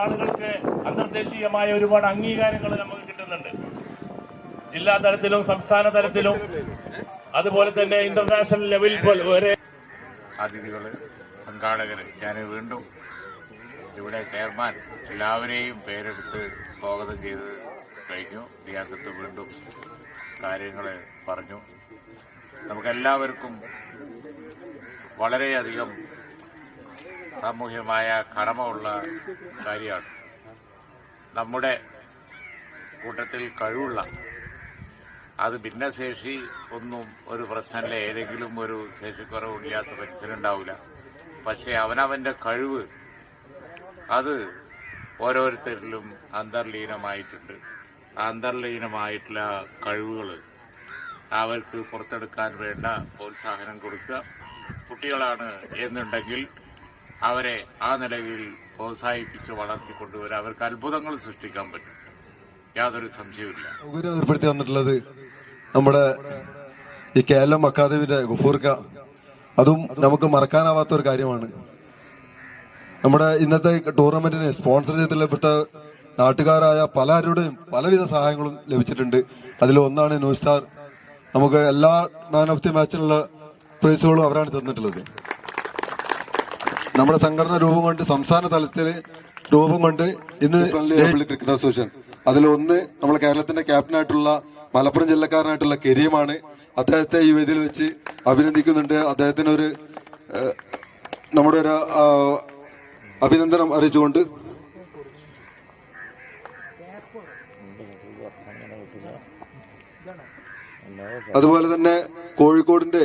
ആളുകൾക്ക് അന്തർദേശീയമായ ഒരുപാട് അംഗീകാരങ്ങൾ നമുക്ക് കിട്ടുന്നുണ്ട്. ജില്ലാ തലത്തിലും സംസ്ഥാന തലത്തിലും അതുപോലെ തന്നെ ഇന്റർനാഷണൽ ലെവലിൽ വരെ. അതിഥികള്, സംഘാടകര്, ഞാൻ വീണ്ടും ഇവിടെ ചെയർമാൻ എല്ലാവരെയും പേരെടുത്ത് സ്വാഗതം ചെയ്ത് കഴിഞ്ഞു. റിയാസത്ത് വീണ്ടും കാര്യങ്ങൾ പറഞ്ഞു. നമുക്കെല്ലാവർക്കും വളരെയധികം സാമൂഹ്യമായ കടമ ഉള്ള കാര്യമാണ്. നമ്മുടെ കൂട്ടത്തിൽ കഴിവുള്ള, അത് ഭിന്നശേഷി ഒന്നും ഒരു പ്രശ്നമല്ല, ഏതെങ്കിലും ഒരു ശേഷിക്കുറവില്ലാത്ത മനുഷ്യനുണ്ടാവില്ല. പക്ഷേ അവനവൻ്റെ കഴിവ് അത് ഓരോരുത്തരിലും അന്തർലീനമായിട്ടുണ്ട്. ആ അന്തർലീനമായിട്ടുള്ള കഴിവുകൾ അവർക്ക് പുറത്തെടുക്കാൻ വേണ്ട പ്രോത്സാഹനം കൊടുക്കുക. കുട്ടികളാണ് എന്നുണ്ടെങ്കിൽ അവരെ ആ നിലയിൽ പ്രോത്സാഹിപ്പിച്ച് വളർത്തിക്കൊണ്ടുവരാൻ അവർക്ക് അത്ഭുതങ്ങൾ സൃഷ്ടിക്കാൻ പറ്റും. യാതൊരു സംശയവുമില്ല. സൗകര്യം ഏർപ്പെടുത്തി വന്നിട്ടുള്ളത് നമ്മുടെ ഈ കേരളം അക്കാദമിയുടെ ഗഫൂർക്ക, അതും നമുക്ക് മറക്കാനാവാത്ത ഒരു കാര്യമാണ്. നമ്മുടെ ഇന്നത്തെ ടൂർണമെന്റിനെ സ്പോൺസർ ചെയ്തിട്ടുള്ള ഇവിടുത്തെ നാട്ടുകാരായ പലരുടെയും പലവിധ സഹായങ്ങളും ലഭിച്ചിട്ടുണ്ട്. അതിൽ ഒന്നാണ് ന്യൂ സ്റ്റാർ. നമുക്ക് എല്ലാ മാൻ ഓഫ് ദി മാച്ചിനുള്ള പ്രൈസുകളും അവരാണ് തന്നിട്ടുള്ളത്. നമ്മുടെ സംഘടന രൂപം കൊണ്ട് സംസ്ഥാന തലത്തിൽ രൂപം കൊണ്ട് ഇന്ന് ക്രിക്കറ്റ് അസോസിയേഷൻ, അതിലൊന്ന് നമ്മുടെ കേരളത്തിന്റെ ക്യാപ്റ്റനായിട്ടുള്ള മലപ്പുറം ജില്ലക്കാരനായിട്ടുള്ള കരീമാണ്. അദ്ദേഹത്തെ ഈ വേദിയിൽ വെച്ച് അഭിനന്ദിക്കുന്നുണ്ട്. അദ്ദേഹത്തിനൊരു നമ്മുടെ ഒരു അഭിനന്ദനം അറിയിച്ചുകൊണ്ട് അതുപോലെ തന്നെ കോഴിക്കോടിന്റെ